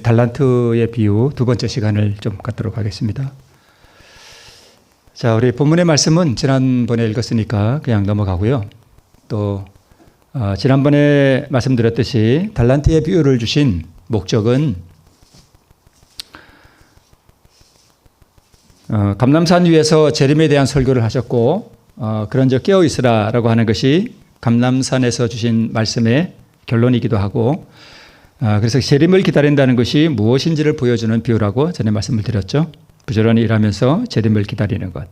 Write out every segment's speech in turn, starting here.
달란트의 비유 두 번째 시간을 좀 갖도록 하겠습니다. 자, 우리 본문의 말씀은 지난번에 읽었으니까 그냥 넘어가고요. 또 지난번에 말씀드렸듯이 달란트의 비유를 주신 목적은 감람산 위에서 재림에 대한 설교를 하셨고 그런즉 깨어 있으라라고 하는 것이 감람산에서 주신 말씀의 결론이기도 하고, 그래서 재림을 기다린다는 것이 무엇인지를 보여주는 비유라고 전에 말씀을 드렸죠. 부지런히 일하면서 재림을 기다리는 것.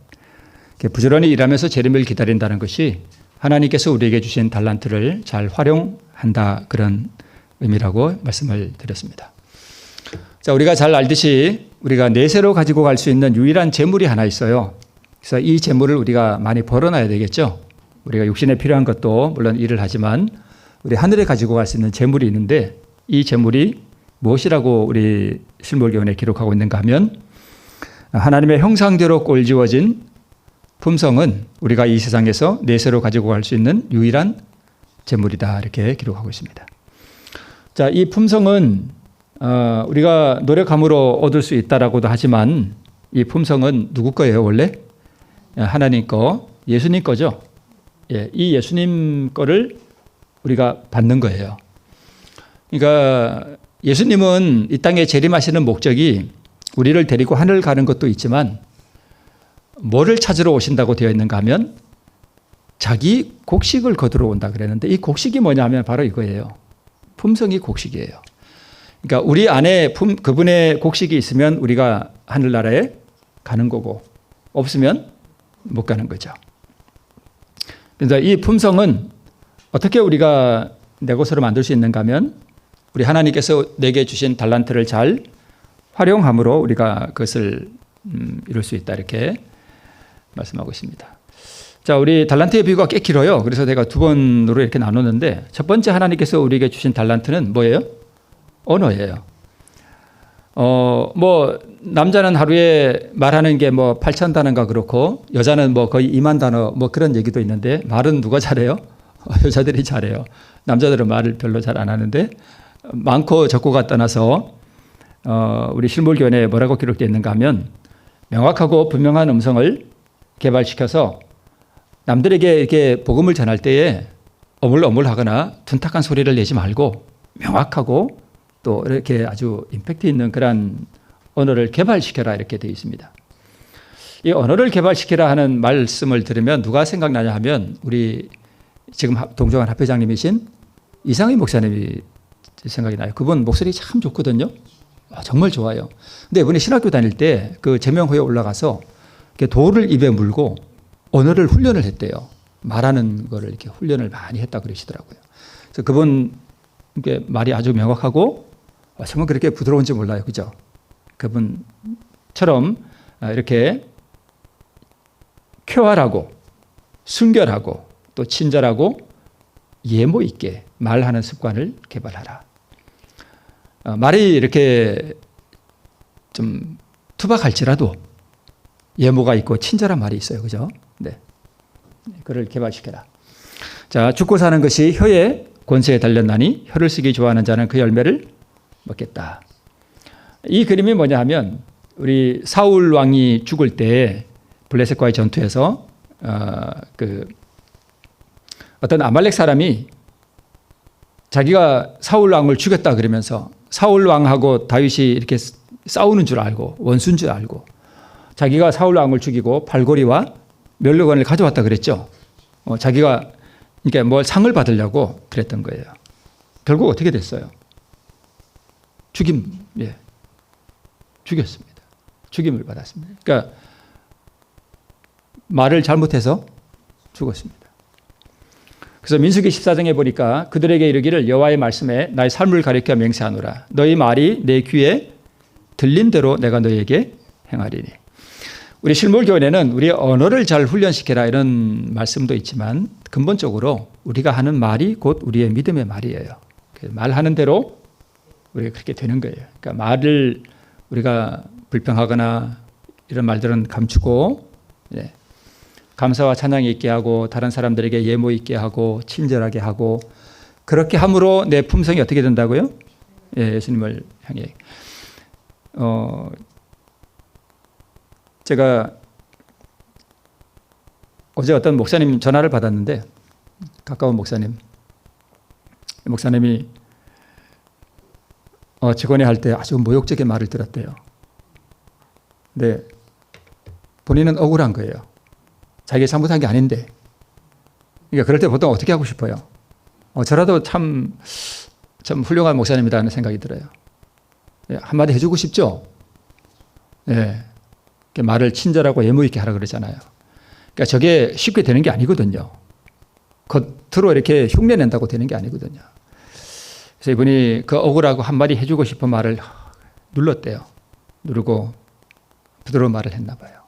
부지런히 일하면서 재림을 기다린다는 것이 하나님께서 우리에게 주신 달란트를 잘 활용한다, 그런 의미라고 말씀을 드렸습니다. 자, 우리가 잘 알듯이 우리가 내세로 가지고 갈 수 있는 유일한 재물이 하나 있어요. 그래서 이 재물을 우리가 많이 벌어놔야 되겠죠. 우리가 육신에 필요한 것도 물론 일을 하지만 우리 하늘에 가지고 갈 수 있는 재물이 있는데, 이 재물이 무엇이라고 우리 실물교훈에 기록하고 있는가 하면, 하나님의 형상대로 꼴지어진 품성은 우리가 이 세상에서 내세로 가지고 갈 수 있는 유일한 재물이다, 이렇게 기록하고 있습니다. 자, 이 품성은 우리가 노력함으로 얻을 수 있다라고도 하지만, 이 품성은 누구 거예요? 원래 하나님 거, 예수님 거죠. 예, 이 예수님 거를 우리가 받는 거예요. 그러니까 예수님은 이 땅에 재림하시는 목적이 우리를 데리고 하늘 가는 것도 있지만, 뭐를 찾으러 오신다고 되어 있는가 하면 자기 곡식을 거두러 온다 그랬는데, 이 곡식이 뭐냐 하면 바로 이거예요. 품성이 곡식이에요. 그러니까 우리 안에 그분의 곡식이 있으면 우리가 하늘나라에 가는 거고, 없으면 못 가는 거죠. 그래서 이 품성은 어떻게 우리가 내 것으로 만들 수 있는가 하면, 우리 하나님께서 내게 주신 달란트를 잘 활용함으로 우리가 그것을 이룰 수 있다, 이렇게 말씀하고 있습니다. 자, 우리 달란트의 비유가 꽤 길어요. 그래서 제가 두 번으로 이렇게 나눴는데, 첫 번째 하나님께서 우리에게 주신 달란트는 뭐예요? 언어예요. 남자는 하루에 말하는 게 8,000단어인가 그렇고, 여자는 거의 2만 단어 그런 얘기도 있는데, 말은 누가 잘해요? 여자들이 잘해요. 남자들은 말을 별로 잘 안 하는데, 많고 적고가 떠나서 우리 실물교훈에 뭐라고 기록되어 있는가 하면, 명확하고 분명한 음성을 개발시켜서 남들에게 이렇게 복음을 전할 때에 어물어물하거나 둔탁한 소리를 내지 말고, 명확하고 또 이렇게 아주 임팩트 있는 그런 언어를 개발시켜라, 이렇게 되어 있습니다. 이 언어를 개발시키라 하는 말씀을 들으면 누가 생각나냐 하면, 우리 지금 동정한 합회장님이신 이상희 목사님이 생각이 나요. 그분 목소리 참 좋거든요. 정말 좋아요. 근데 이번에 신학교 다닐 때 그 제명호에 올라가서 돌을 입에 물고 언어를 훈련을 했대요. 말하는 거를 이렇게 훈련을 많이 했다 그러시더라고요. 그래서 그분 말이 아주 명확하고 정말 그렇게 부드러운지 몰라요. 그죠? 그분처럼 이렇게 쾌활하고 순결하고 또 친절하고 예모 있게 말하는 습관을 개발하라. 말이 이렇게 좀 투박할지라도 예모가 있고 친절한 말이 있어요. 그죠? 네. 그를 개발시켜라. 자, 죽고 사는 것이 혀의 권세에 달렸나니 혀를 쓰기 좋아하는 자는 그 열매를 먹겠다. 이 그림이 뭐냐 하면, 우리 사울 왕이 죽을 때 블레셋과의 전투에서 어떤 아말렉 사람이 자기가 사울 왕을 죽였다 그러면서, 사울 왕하고 다윗이 이렇게 싸우는 줄 알고, 원수인 줄 알고, 자기가 사울 왕을 죽이고 발고리와 멸류관을 가져왔다 그랬죠. 자기가 그러니까 뭘 상을 받으려고 그랬던 거예요. 결국 어떻게 됐어요? 죽였습니다. 죽임을 받았습니다. 그러니까 말을 잘못해서 죽었습니다. 그래서 민수기 14장에 보니까 그들에게 이르기를, 여호와의 말씀에 나의 삶을 가리켜 맹세하노라. 너희 말이 내 귀에 들린 대로 내가 너희에게 행하리니. 우리 실물교훈에는 우리의 언어를 잘 훈련시켜라, 이런 말씀도 있지만, 근본적으로 우리가 하는 말이 곧 우리의 믿음의 말이에요. 말하는 대로 우리가 그렇게 되는 거예요. 그러니까 말을 우리가 불평하거나 이런 말들은 감추고, 감사와 찬양이 있게 하고, 다른 사람들에게 예모 있게 하고, 친절하게 하고, 그렇게 함으로 내 품성이 어떻게 된다고요? 예, 예수님을 향해. 제가 어제 어떤 목사님 전화를 받았는데, 가까운 목사님이 직원회 할 때 아주 모욕적인 말을 들었대요. 근데 본인은 억울한 거예요. 자기가 잘못한 게 아닌데. 그러니까 그럴 때 보통 어떻게 하고 싶어요? 저라도 참 훌륭한 목사님이라는 생각이 들어요. 예, 한마디 해주고 싶죠? 예, 말을 친절하고 예무 있게 하라 그러잖아요. 그러니까 저게 쉽게 되는 게 아니거든요. 겉으로 이렇게 흉내 낸다고 되는 게 아니거든요. 그래서 이분이 그 억울하고 한마디 해주고 싶은 말을 눌렀대요. 누르고 부드러운 말을 했나 봐요.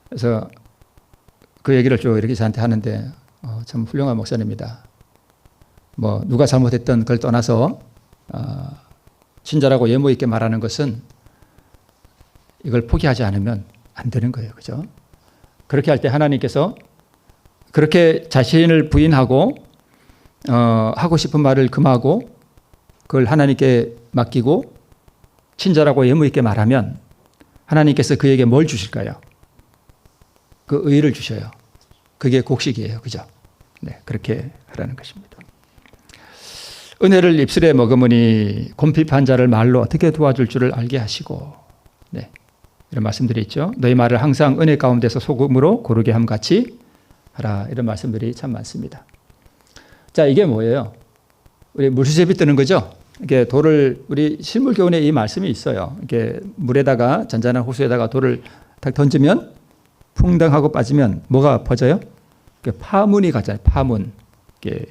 그래서 그 얘기를 쭉 이렇게 저한테 하는데 참 훌륭한 목사님이다. 뭐 누가 잘못했던 그걸 떠나서 친절하고 예모 있게 말하는 것은 이걸 포기하지 않으면 안 되는 거예요. 그죠? 그렇게 할 때 하나님께서 그렇게 자신을 부인하고 하고 싶은 말을 금하고 그걸 하나님께 맡기고 친절하고 예무 있게 말하면 하나님께서 그에게 뭘 주실까요? 그 의를 주셔요. 그게 곡식이에요. 그죠? 네, 그렇게 하라는 것입니다. 은혜를 입술에 머금으니 곰핍한 자를 말로 어떻게 도와줄 줄을 알게 하시고, 네, 이런 말씀들이 있죠. 너희 말을 항상 은혜 가운데서 소금으로 고르게 함같이 하라. 이런 말씀들이 참 많습니다. 자, 이게 뭐예요? 우리 물수제비 뜨는 거죠? 이게 돌을, 우리 실물교훈에 이 말씀이 있어요. 이게 물에다가, 잔잔한 호수에다가 돌을 딱 던지면 풍덩하고 빠지면 뭐가 퍼져요? 파문이 가잖아요. 파문. 이게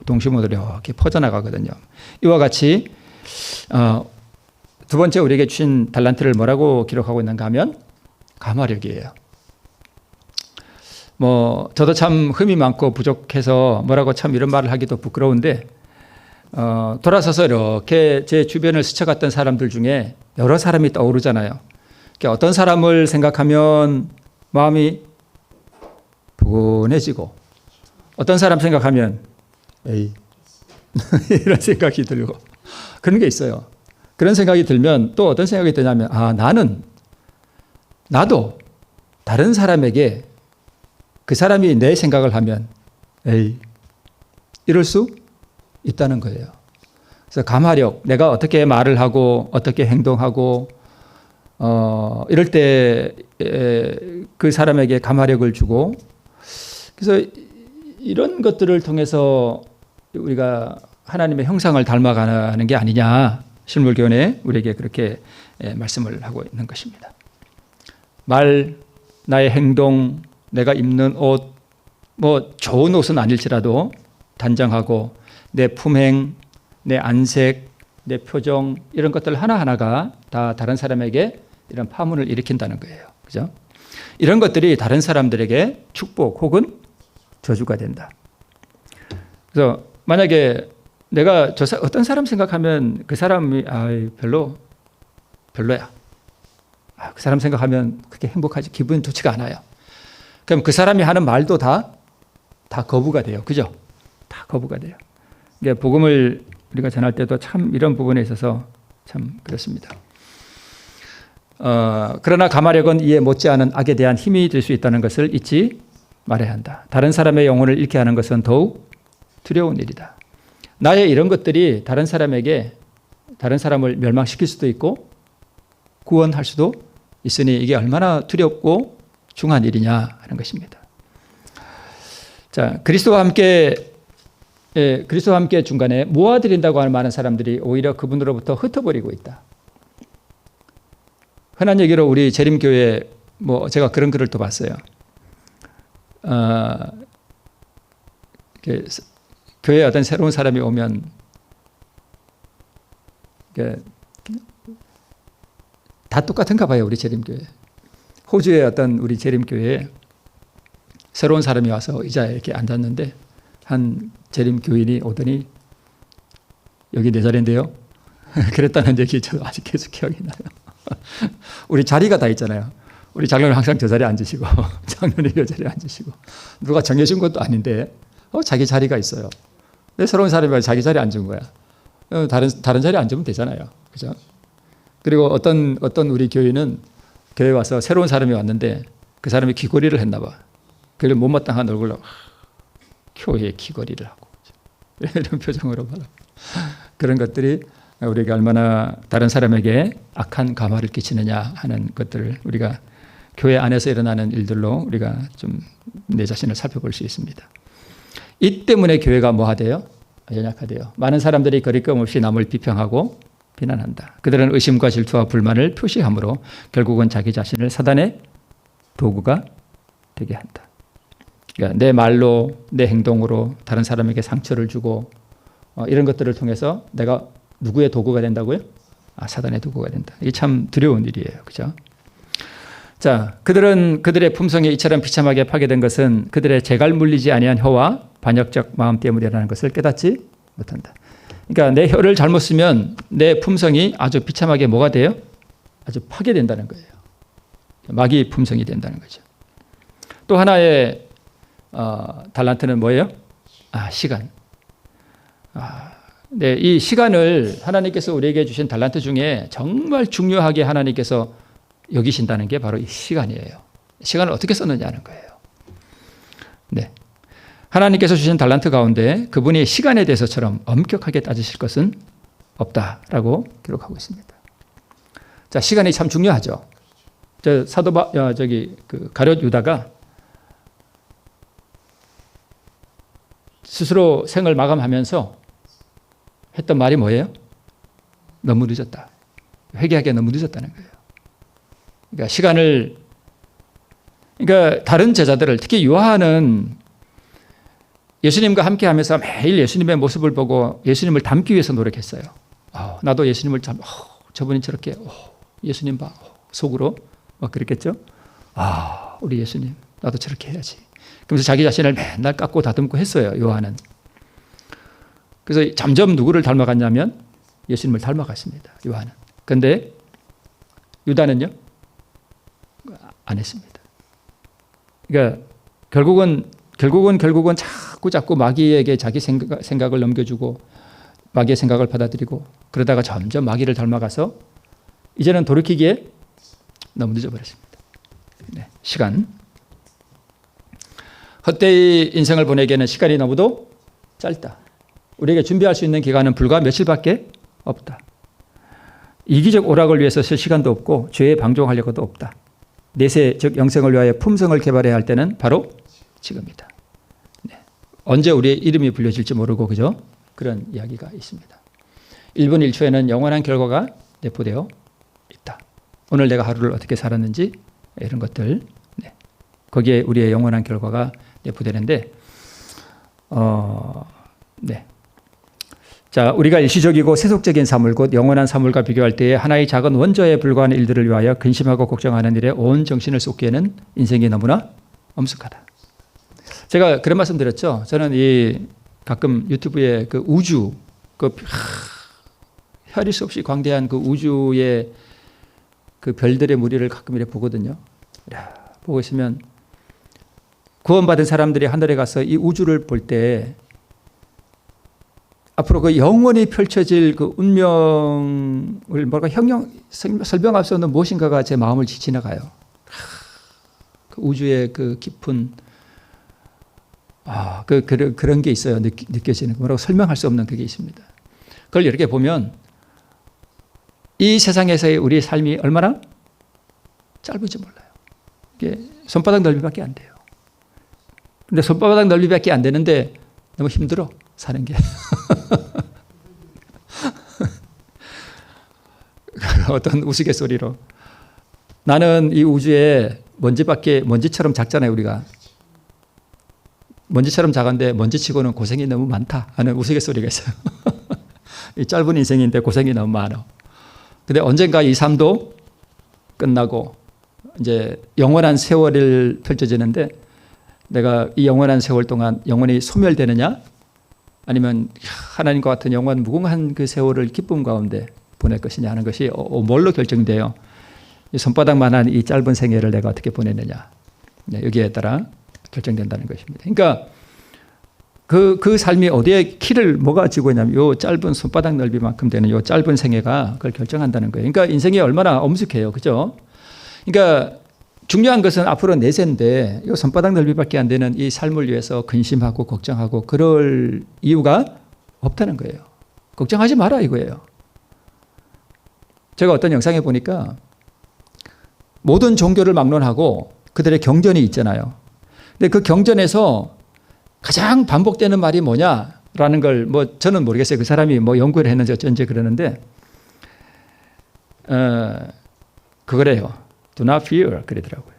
동시문으로 이렇게 퍼져나가거든요. 이와 같이 두 번째 우리에게 주신 달란트를 뭐라고 기록하고 있는가 하면 가마력이에요. 뭐 저도 참 흠이 많고 부족해서 뭐라고 참 이런 말을 하기도 부끄러운데 돌아서서 이렇게 제 주변을 스쳐갔던 사람들 중에 여러 사람이 떠오르잖아요. 어떤 사람을 생각하면 마음이 포근해지고 어떤 사람 생각하면 에이 이런 생각이 들고 그런 게 있어요. 그런 생각이 들면 또 어떤 생각이 드냐면 나도 다른 사람에게 그 사람이 내 생각을 하면 에이 이럴 수 있다는 거예요. 그래서 감화력, 내가 어떻게 말을 하고 어떻게 행동하고 이럴 때 그 사람에게 감화력을 주고, 그래서 이런 것들을 통해서 우리가 하나님의 형상을 닮아가는 게 아니냐, 실물교훈에 우리에게 그렇게 말씀을 하고 있는 것입니다. 말, 나의 행동, 내가 입는 옷, 뭐 좋은 옷은 아닐지라도 단정하고 내 품행, 내 안색, 내 표정, 이런 것들 하나하나가 다 다른 사람에게 이런 파문을 일으킨다는 거예요. 그죠? 이런 것들이 다른 사람들에게 축복 혹은 저주가 된다. 그래서 만약에 내가 어떤 사람 생각하면 그 사람이 별로야. 그 사람 생각하면 그렇게 행복하지, 기분 좋지가 않아요. 그럼 그 사람이 하는 말도 다 거부가 돼요. 그죠? 다 거부가 돼요. 이게 복음을 우리가 전할 때도 참 이런 부분에 있어서 참 그렇습니다. 그러나 가마력은 이에 못지않은 악에 대한 힘이 될 수 있다는 것을 잊지 말아야 한다. 다른 사람의 영혼을 잃게 하는 것은 더욱 두려운 일이다. 나의 이런 것들이 다른 사람을 멸망시킬 수도 있고 구원할 수도 있으니 이게 얼마나 두렵고 중한 일이냐 하는 것입니다. 자, 그리스도와 함께 중간에 모아드린다고 하는 많은 사람들이 오히려 그분으로부터 흩어버리고 있다. 흔한 얘기로 우리 재림교회, 제가 그런 글을 또 봤어요. 교회에 어떤 새로운 사람이 오면 다 똑같은가 봐요. 우리 재림교회. 호주의 어떤 우리 재림교회에 새로운 사람이 와서 의자에 이렇게 앉았는데 한 재림교인이 오더니 여기 내 자리인데요. 그랬다는 얘기 저도 아직 계속 기억이 나요. 우리 자리가 다 있잖아요. 우리 장로는 항상 저 자리에 앉으시고 장로는 이 자리에 앉으시고 누가 정해준 것도 아닌데 자기 자리가 있어요. 내 새로운 사람이 자기 자리에 앉은 거야. 다른 자리에 앉으면 되잖아요. 그죠? 그리고 어떤 우리 교인은 교회 와서 새로운 사람이 왔는데 그 사람이 귀걸이를 했나 봐. 그걸 못마땅한 얼굴로 교회에 귀걸이를 하고 이런 표정으로 말하고 그런 것들이 우리가 얼마나 다른 사람에게 악한 감화를 끼치느냐 하는 것들을 우리가 교회 안에서 일어나는 일들로 우리가 좀 내 자신을 살펴볼 수 있습니다. 이 때문에 교회가 뭐하대요? 연약하대요. 많은 사람들이 거리낌 없이 남을 비평하고 비난한다. 그들은 의심과 질투와 불만을 표시함으로 결국은 자기 자신을 사단의 도구가 되게 한다. 그러니까 내 말로 내 행동으로 다른 사람에게 상처를 주고 이런 것들을 통해서 내가 누구의 도구가 된다고요? 사단의 도구가 된다. 이게 참 두려운 일이에요. 그죠? 자, 그들의 품성이 이처럼 비참하게 파괴된 것은 그들의 재갈 물리지 아니한 혀와 반역적 마음 때문이라는 것을 깨닫지 못한다. 그러니까 내 혀를 잘못 쓰면 내 품성이 아주 비참하게 뭐가 돼요? 아주 파괴된다는 거예요. 마귀 품성이 된다는 거죠. 또 하나의 달란트는 뭐예요? 시간. 네, 이 시간을 하나님께서 우리에게 주신 달란트 중에 정말 중요하게 하나님께서 여기신다는 게 바로 이 시간이에요. 시간을 어떻게 썼느냐는 거예요. 네. 하나님께서 주신 달란트 가운데 그분이 시간에 대해서처럼 엄격하게 따지실 것은 없다라고 기록하고 있습니다. 자, 시간이 참 중요하죠. 가룟 유다가 스스로 생을 마감하면서 했던 말이 뭐예요? 너무 늦었다. 회개하기가 너무 늦었다는 거예요. 그러니까 다른 제자들을 특히 요한은 예수님과 함께 하면서 매일 예수님의 모습을 보고 예수님을 닮기 위해서 노력했어요. 나도 예수님을 저분이 저렇게 예수님 봐 속으로 그랬겠죠. 우리 예수님 나도 저렇게 해야지. 그러면서 자기 자신을 맨날 깎고 다듬고 했어요. 요한은. 그래서 점점 누구를 닮아갔냐면 예수님을 닮아갔습니다. 요한은. 그런데 유다는요? 안 했습니다. 그러니까 결국은 자꾸 마귀에게 자기 생각을 넘겨주고 마귀의 생각을 받아들이고 그러다가 점점 마귀를 닮아가서 이제는 돌이키기에 너무 늦어버렸습니다. 네, 시간. 헛되이 인생을 보내기에는 시간이 너무도 짧다. 우리에게 준비할 수 있는 기간은 불과 며칠밖에 없다. 이기적 오락을 위해서 쓸 시간도 없고 죄에 방종하려고도 없다. 내세 즉 영생을 위하여 품성을 개발해야 할 때는 바로 지금이다. 네. 언제 우리의 이름이 불려질지 모르고 그죠? 그런 이야기가 있습니다. 1분 1초에는 영원한 결과가 내포되어 있다. 오늘 내가 하루를 어떻게 살았는지 이런 것들 거기에 우리의 영원한 결과가 내포되는데 네. 자, 우리가 일시적이고 세속적인 사물 곧 영원한 사물과 비교할 때에 하나의 작은 원저에 불과한 일들을 위하여 근심하고 걱정하는 일에 온 정신을 쏟기에는 인생이 너무나 엄숙하다. 제가 그런 말씀 드렸죠. 저는 가끔 유튜브에 그 우주, 헤아릴 수 없이 광대한 그 우주의 그 별들의 무리를 가끔 이렇게 보거든요. 보고 있으면 구원받은 사람들이 하늘에 가서 이 우주를 볼 때 앞으로 그 영원히 펼쳐질 그 운명을 설명할 수 없는 무엇인가가 제 마음을 지나가요. 그 우주의 그 깊은 그런 게 있어요. 느껴지는 뭐라고 설명할 수 없는 그게 있습니다. 그걸 이렇게 보면 이 세상에서의 우리의 삶이 얼마나 짧은지 몰라요. 이게 손바닥 넓이밖에 안 돼요. 근데 손바닥 넓이밖에 안 되는데 너무 힘들어 사는 게. 어떤 우스갯소리로 나는 이 우주에 먼지처럼 작잖아요. 우리가 먼지처럼 작은데 먼지치고는 고생이 너무 많다 하는 우스갯소리가 있어요. 이 짧은 인생인데 고생이 너무 많아. 근데 언젠가 이 삶도 끝나고 이제 영원한 세월을 펼쳐지는데 내가 이 영원한 세월 동안 영원히 소멸되느냐 아니면 하나님과 같은 영원 무궁한 그 세월을 기쁨 가운데 보낼 것이냐 하는 것이 뭘로 결정돼요? 이 손바닥만한 이 짧은 생애를 내가 어떻게 보내느냐. 여기에 따라 결정된다는 것입니다. 그러니까 그 삶이 어디에 키를 뭐가 지고 있냐면 요 짧은 손바닥 넓이만큼 되는 요 짧은 생애가 그걸 결정한다는 거예요. 그러니까 인생이 얼마나 엄숙해요. 그죠? 그러니까 중요한 것은 앞으로 내세인데 요 손바닥 넓이밖에 안 되는 이 삶을 위해서 근심하고 걱정하고 그럴 이유가 없다는 거예요. 걱정하지 마라 이거예요. 제가 어떤 영상에 보니까 모든 종교를 막론하고 그들의 경전이 있잖아요. 근데 그 경전에서 가장 반복되는 말이 뭐냐라는 걸 뭐 저는 모르겠어요. 그 사람이 뭐 연구를 했는지 어쩐지 그러는데 그거래요. Do not fear 그러더라고요.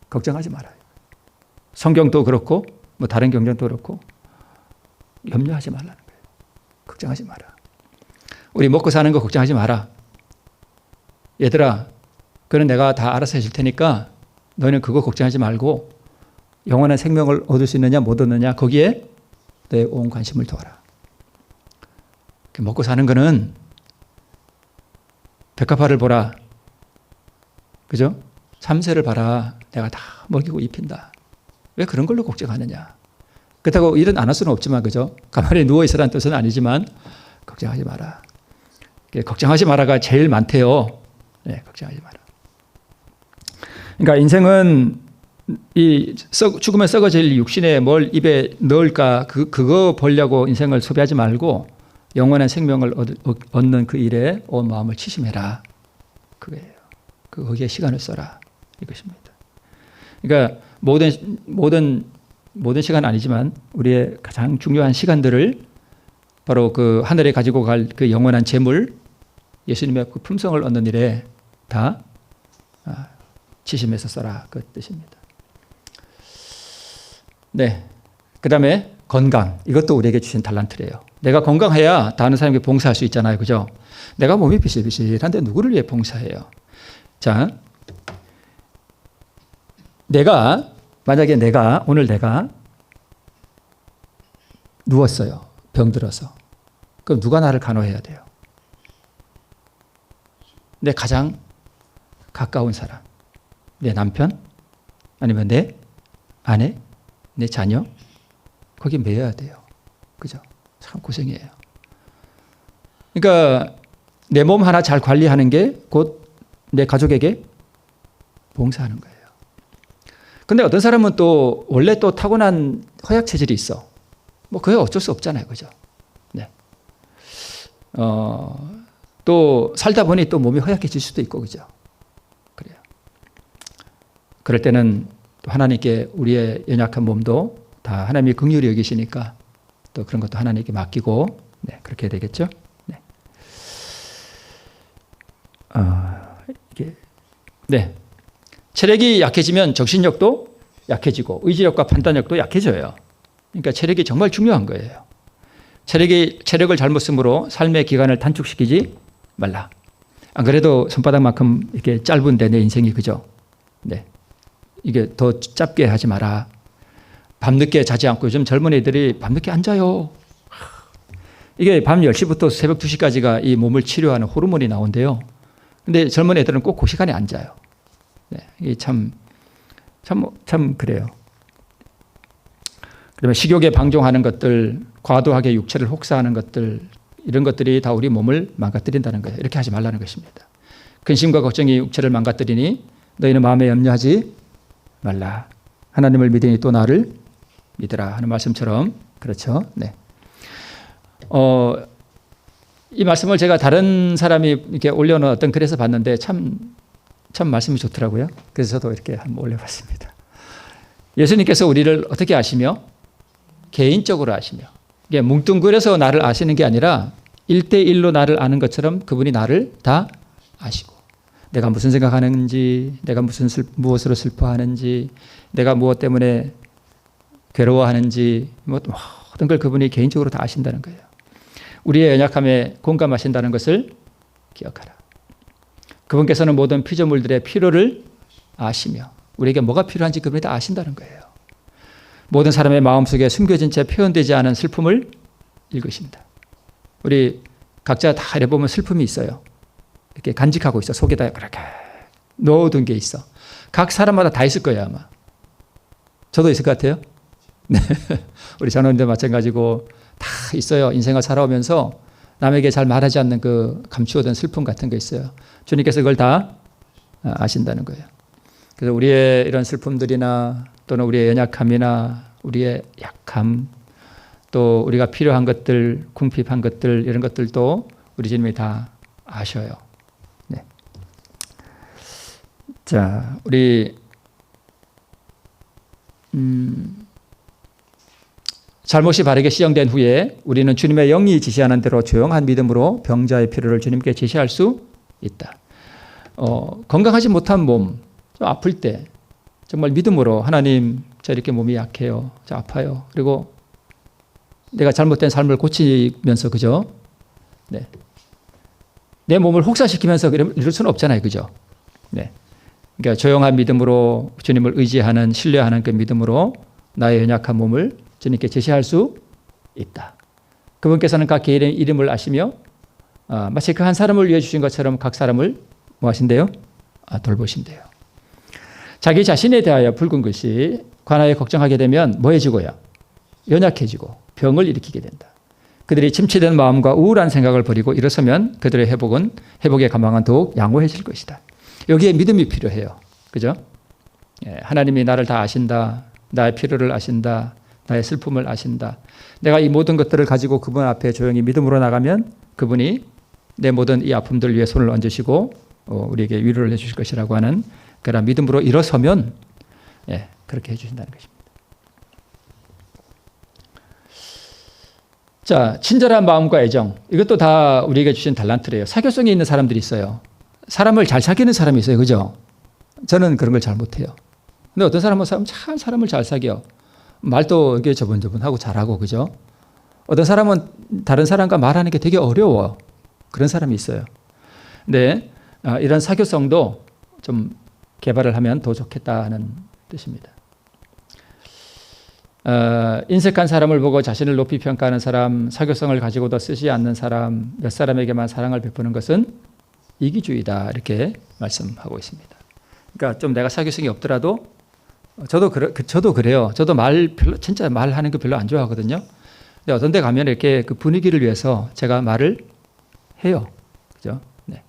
걱정하지 말아요. 성경도 그렇고 뭐 다른 경전도 그렇고 염려하지 말라는 거예요. 걱정하지 마라. 우리 먹고 사는 거 걱정하지 마라. 얘들아, 그건 내가 다 알아서 해줄 테니까 너희는 그거 걱정하지 말고 영원한 생명을 얻을 수 있느냐 못 얻느냐 거기에 내 온 관심을 두어라. 먹고 사는 거는 백합화를 보라. 그죠? 참새를 봐라. 내가 다 먹이고 입힌다. 왜 그런 걸로 걱정하느냐. 그렇다고 일은 안 할 수는 없지만 그죠? 가만히 누워있으라는 뜻은 아니지만 걱정하지 마라. 걱정하지 마라가 제일 많대요. 네, 걱정하지 마라. 그러니까 인생은 이 죽으면 썩어질 육신에 뭘 입에 넣을까 그거 보려고 인생을 소비하지 말고 영원한 생명을 얻는 그 일에 온 마음을 치심해라. 그거예요. 거기에 시간을 써라. 이것입니다. 그러니까 모든 시간 아니지만 우리의 가장 중요한 시간들을 바로 그 하늘에 가지고 갈 그 영원한 재물 예수님의 그 품성을 얻는 일에 다 치심해서 써라. 그 뜻입니다. 네. 그 다음에 건강. 이것도 우리에게 주신 달란트래요. 내가 건강해야 다른 사람에게 봉사할 수 있잖아요. 그죠? 내가 몸이 비실비실한데 누구를 위해 봉사해요? 자, 만약에 오늘 내가 누웠어요. 병들어서. 그럼 누가 나를 간호해야 돼요? 내 가장 가까운 사람. 내 남편? 아니면 내 아내? 내 자녀? 거기에 매여야 돼요. 그죠? 참 고생이에요. 그러니까 내 몸 하나 잘 관리하는 게 곧 내 가족에게 봉사하는 거예요. 근데 어떤 사람은 또 원래 또 타고난 허약 체질이 있어. 뭐 그게 어쩔 수 없잖아요. 그죠? 네. 또 살다 보니 또 몸이 허약해질 수도 있고 그죠? 그래요. 그럴 때는 또 하나님께 우리의 연약한 몸도 다 하나님이 긍휼히 여기시니까 또 그런 것도 하나님께 맡기고 네, 그렇게 해야 되겠죠? 네. 네. 체력이 약해지면 정신력도 약해지고 의지력과 판단력도 약해져요. 그러니까 체력이 정말 중요한 거예요. 체력을 잘못 쓰므로 삶의 기간을 단축시키지 말라. 안 그래도 손바닥만큼 이렇게 짧은데 내 인생이 그죠? 네. 이게 더 짧게 하지 마라. 밤늦게 자지 않고 요즘 젊은 애들이 밤늦게 안 자요. 이게 밤 10시부터 새벽 2시까지가 이 몸을 치료하는 호르몬이 나온대요. 근데 젊은 애들은 꼭 그 시간에 안 자요. 네, 이게 참 그래요. 그러면 식욕에 방종하는 것들, 과도하게 육체를 혹사하는 것들, 이런 것들이 다 우리 몸을 망가뜨린다는 거예요. 이렇게 하지 말라는 것입니다. 근심과 걱정이 육체를 망가뜨리니 너희는 마음에 염려하지 말라. 하나님을 믿으니 또 나를 믿으라 하는 말씀처럼 그렇죠. 네. 이 말씀을 제가 다른 사람이 이렇게 올려놓은 어떤 글에서 봤는데 참 말씀이 좋더라고요. 그래서 저도 이렇게 한번 올려봤습니다. 예수님께서 우리를 어떻게 아시며 개인적으로 아시며 이게 뭉뚱그려서 나를 아시는 게 아니라 1대1로 나를 아는 것처럼 그분이 나를 다 아시고 내가 무슨 생각하는지 내가 무엇으로 슬퍼하는지 내가 무엇 때문에 괴로워하는지 모든 걸 그분이 개인적으로 다 아신다는 거예요. 우리의 연약함에 공감하신다는 것을 기억하라. 그분께서는 모든 피조물들의 필요를 아시며 우리에게 뭐가 필요한지 그분이 다 아신다는 거예요. 모든 사람의 마음속에 숨겨진 채 표현되지 않은 슬픔을 읽으신다. 우리 각자 다 해보면 슬픔이 있어요. 이렇게 간직하고 있어. 속에다 그렇게 넣어둔 게 있어. 각 사람마다 다 있을 거예요 아마. 저도 있을 것 같아요. 우리 장로님들 마찬가지고 다 있어요. 인생을 살아오면서 남에게 잘 말하지 않는 그 감추어둔 슬픔 같은 거 있어요. 주님께서 그걸 다 아신다는 거예요. 그래서 우리의 이런 슬픔들이나 또는 우리의 연약함이나 우리의 약함 또 우리가 필요한 것들, 궁핍한 것들 이런 것들도 우리 주님이 다 아셔요. 네. 자, 우리 잘못이 바르게 시정된 후에 우리는 주님의 영이 지시하는 대로 조용한 믿음으로 병자의 필요를 주님께 제시할 수 있다. 건강하지 못한 몸, 좀 아플 때 정말 믿음으로 하나님 저 이렇게 몸이 약해요. 저 아파요. 그리고 내가 잘못된 삶을 고치면서 그죠? 네. 내 몸을 혹사시키면서 이럴 수는 없잖아요. 그죠? 네. 그러니까 조용한 믿음으로 주님을 의지하는 신뢰하는 그 믿음으로 나의 연약한 몸을 주님께 제시할 수 있다. 그분께서는 각 개인의 이름을 아시며 마치 그 한 사람을 위해 주신 것처럼 각 사람을 뭐 하신대요? 돌보신대요. 자기 자신에 대하여 붉은 글씨 관하여 걱정하게 되면 뭐 해지고요? 연약해지고 병을 일으키게 된다. 그들이 침체된 마음과 우울한 생각을 버리고 일어서면 그들의 회복의 가망은 더욱 양호해질 것이다. 여기에 믿음이 필요해요. 그죠? 하나님이 나를 다 아신다. 나의 필요를 아신다. 나의 슬픔을 아신다. 내가 이 모든 것들을 가지고 그분 앞에 조용히 믿음으로 나가면 그분이 내 모든 이 아픔들 위에 손을 얹으시고 우리에게 위로를 해주실 것이라고 하는 그런 믿음으로 일어서면 그렇게 해주신다는 것입니다. 자, 친절한 마음과 애정. 이것도 다 우리에게 주신 달란트래요. 사교성이 있는 사람들이 있어요. 사람을 잘 사귀는 사람이 있어요. 그죠? 저는 그런 걸 잘 못해요. 근데 어떤 사람은 참 사람을 잘 사귀어. 말도 이게 저분저분하고 잘하고, 그죠? 어떤 사람은 다른 사람과 말하는 게 되게 어려워. 그런 사람이 있어요. 근데 이런 사교성도 좀 개발을 하면 더 좋겠다는 뜻입니다. 인색한 사람을 보고 자신을 높이 평가하는 사람, 사교성을 가지고도 쓰지 않는 사람, 몇 사람에게만 사랑을 베푸는 것은 이기주의다. 이렇게 말씀하고 있습니다. 그러니까 좀 내가 사교성이 없더라도 저도 그래요. 저도 진짜 말하는 거 별로 안 좋아하거든요. 근데 어떤 데 가면 이렇게 그 분위기를 위해서 제가 말을 해요. 그죠? 네.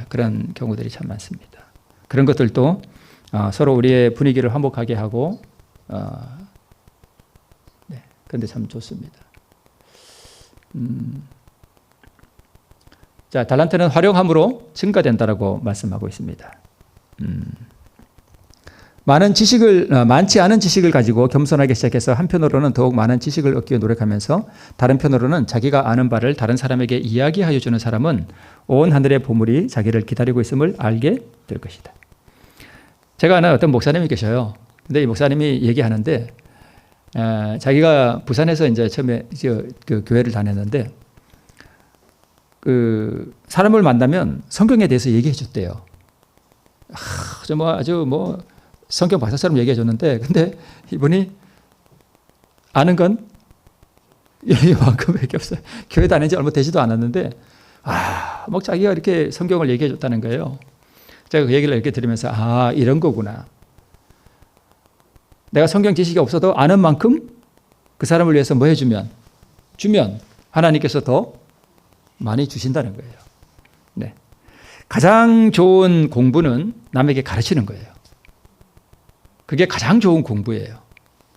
그런 경우들이 참 많습니다. 그런 것들도 서로 우리의 분위기를 화목하게 하고, 그런데 참 좋습니다. 자, 달란트는 활용함으로 증가된다라고 말씀하고 있습니다. 많지 않은 지식을 가지고 겸손하게 시작해서 한편으로는 더욱 많은 지식을 얻기 위해 노력하면서 다른 편으로는 자기가 아는 바를 다른 사람에게 이야기하여 주는 사람은 온 하늘의 보물이 자기를 기다리고 있음을 알게 될 것이다. 제가 아는 어떤 목사님이 계셔요. 근데 이 목사님이 얘기하는데 자기가 부산에서 이제 처음에 그 교회를 다녔는데 그 사람을 만나면 성경에 대해서 얘기해 줬대요. 아주 성경 박사처럼 얘기해 줬는데, 근데 이분이 아는 건 이만큼밖에 없어요. 교회 다닌 지 얼마 되지도 않았는데, 자기가 이렇게 성경을 얘기해 줬다는 거예요. 제가 그 얘기를 이렇게 들으면서, 이런 거구나. 내가 성경 지식이 없어도 아는 만큼 그 사람을 위해서 뭐 해주면, 하나님께서 더 많이 주신다는 거예요. 네. 가장 좋은 공부는 남에게 가르치는 거예요. 그게 가장 좋은 공부예요.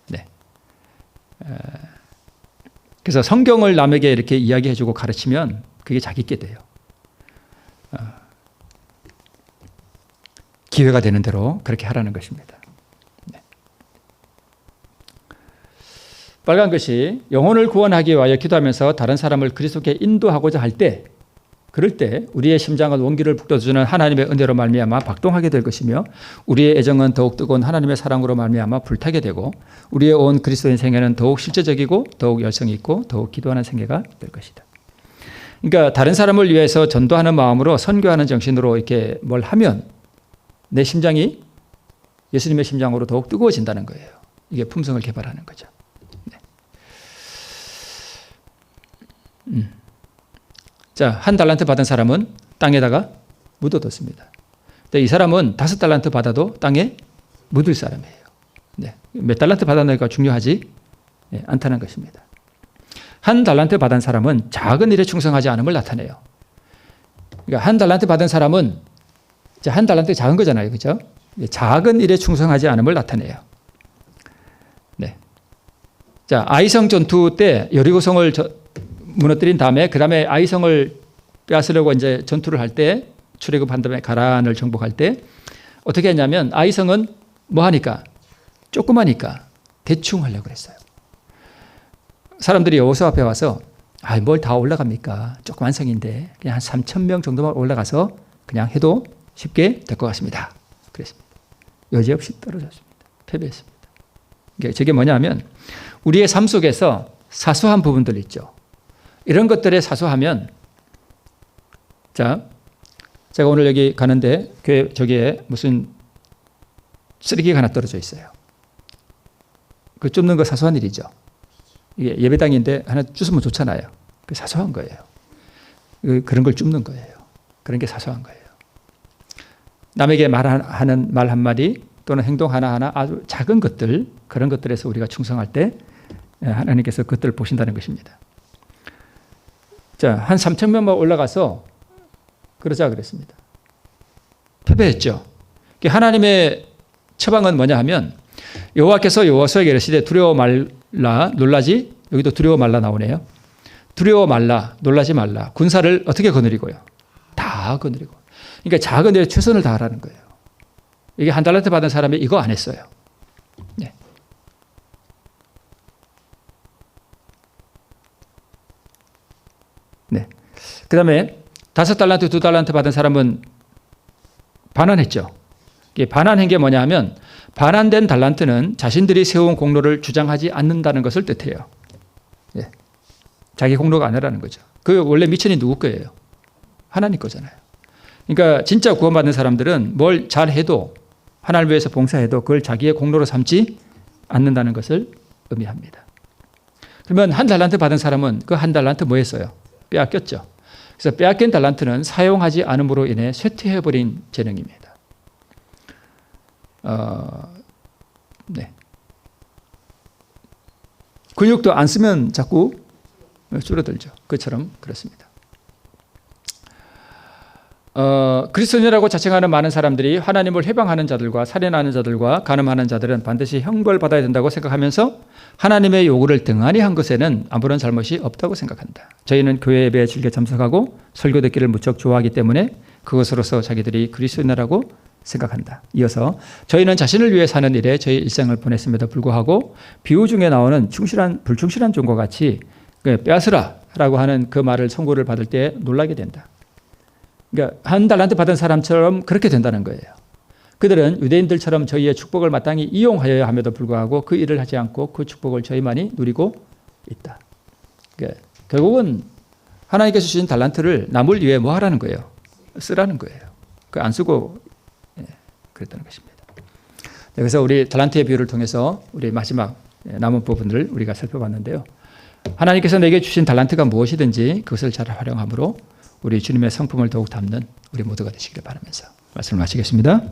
네. 그래서 성경을 남에게 이렇게 이야기해주고 가르치면 그게 자기께 돼요. 기회가 되는 대로 그렇게 하라는 것입니다. 네. 빨간 것이 영혼을 구원하기 위하여 기도하면서 다른 사람을 그리스도께 인도하고자 할 때, 그럴 때 우리의 심장은 온기를 북돋워주는 하나님의 은혜로 말미암아 박동하게 될 것이며 우리의 애정은 더욱 뜨거운 하나님의 사랑으로 말미암아 불타게 되고 우리의 온 그리스도인 생애는 더욱 실제적이고 더욱 열성이 있고 더욱 기도하는 생애가 될 것이다. 그러니까 다른 사람을 위해서 전도하는 마음으로 선교하는 정신으로 이렇게 뭘 하면 내 심장이 예수님의 심장으로 더욱 뜨거워진다는 거예요. 이게 품성을 개발하는 거죠. 네. 자, 1달란트 받은 사람은 땅에다가 묻어뒀습니다. 근데 이 사람은 5달란트 받아도 땅에 묻을 사람이에요. 네. 몇 달란트 받았느냐가 중요하지 않다는 것입니다. 한 달란트 받은 사람은 작은 일에 충성하지 않음을 나타내요. 그러니까 한 달란트 받은 사람은 한 달란트 작은 거잖아요. 그죠? 작은 일에 충성하지 않음을 나타내요. 네. 자, 아이성 전투 때 여리고성을 무너뜨린 다음에 그 다음에 아이성을 빼앗으려고 이제 전투를 할 때 출애굽한 다음에 가나안을 정복할 때 어떻게 했냐면 아이성은 뭐 하니까 조그마니까 대충 하려고 그랬어요. 사람들이 여호수아 앞에 와서 뭘 다 올라갑니까? 조그만 성인데 그냥 한 3,000명 정도만 올라가서 그냥 해도 쉽게 될 것 같습니다. 그랬습니다. 여지없이 떨어졌습니다. 패배했습니다. 저게 뭐냐면 우리의 삶 속에서 사소한 부분들 있죠. 이런 것들에 사소하면 자, 제가 오늘 여기 가는데 교회 저기에 무슨 쓰레기가 하나 떨어져 있어요. 그 줍는 거 사소한 일이죠. 이게 예배당인데 하나 주스면 좋잖아요. 그 사소한 거예요. 그런 걸 줍는 거예요. 그런 게 사소한 거예요. 남에게 말하는 말 한마디 또는 행동 하나하나 아주 작은 것들, 그런 것들에서 우리가 충성할 때 하나님께서 그것들을 보신다는 것입니다. 자, 한 3,000명만 올라가서 그러자 그랬습니다. 패배했죠. 하나님의 처방은 뭐냐 하면 여호와께서 여호수아에게 이르시되 두려워 말라 놀라지, 여기도 두려워 말라 나오네요. 두려워 말라 놀라지 말라. 군사를 어떻게 거느리고요? 다 거느리고. 그러니까 작은 일에 최선을 다하라는 거예요. 이게 한 달란트 받은 사람이 이거 안 했어요. 네. 네. 그 다음에 5달란트, 2달란트 받은 사람은 반환했죠. 이게 반환한 게 뭐냐 하면 반환된 달란트는 자신들이 세운 공로를 주장하지 않는다는 것을 뜻해요. 예. 자기 공로가 아니라는 거죠. 그 원래 미천이 누구 거예요? 하나님 거잖아요. 그러니까 진짜 구원받는 사람들은 뭘 잘해도 하나님을 위해서 봉사해도 그걸 자기의 공로로 삼지 않는다는 것을 의미합니다. 그러면 한 달란트 받은 사람은 그 한 달란트 뭐 했어요? 빼앗겼죠. 그래서 빼앗긴 달란트는 사용하지 않음으로 인해 쇠퇴해버린 재능입니다. 네. 근육도 안 쓰면 자꾸 줄어들죠. 그처럼 그렇습니다. 그리스도인이라고 자칭하는 많은 사람들이 하나님을 회방하는 자들과 살인하는 자들과 간음하는 자들은 반드시 형벌받아야 된다고 생각하면서 하나님의 요구를 등한히 한 것에는 아무런 잘못이 없다고 생각한다. 저희는 교회 예배에 즐겨 참석하고 설교 듣기를 무척 좋아하기 때문에 그것으로서 자기들이 그리스도인이라고 생각한다. 이어서 저희는 자신을 위해 사는 일에 저희 일생을 보냈음에도 불구하고 비유 중에 나오는 불충실한 종과 같이 빼앗으라 라고 하는 그 말을 선고를 받을 때 놀라게 된다. 그러니까 한 달란트 받은 사람처럼 그렇게 된다는 거예요. 그들은 유대인들처럼 저희의 축복을 마땅히 이용하여야 함에도 불구하고 그 일을 하지 않고 그 축복을 저희만이 누리고 있다. 그러니까 결국은 하나님께서 주신 달란트를 남을 위해 뭐 하라는 거예요? 쓰라는 거예요. 그 안 쓰고 그랬다는 것입니다. 그래서 우리 달란트의 비유를 통해서 우리 마지막 남은 부분을 우리가 살펴봤는데요. 하나님께서 내게 주신 달란트가 무엇이든지 그것을 잘 활용함으로 우리 주님의 성품을 더욱 담는 우리 모두가 되시기를 바라면서 말씀을 마치겠습니다.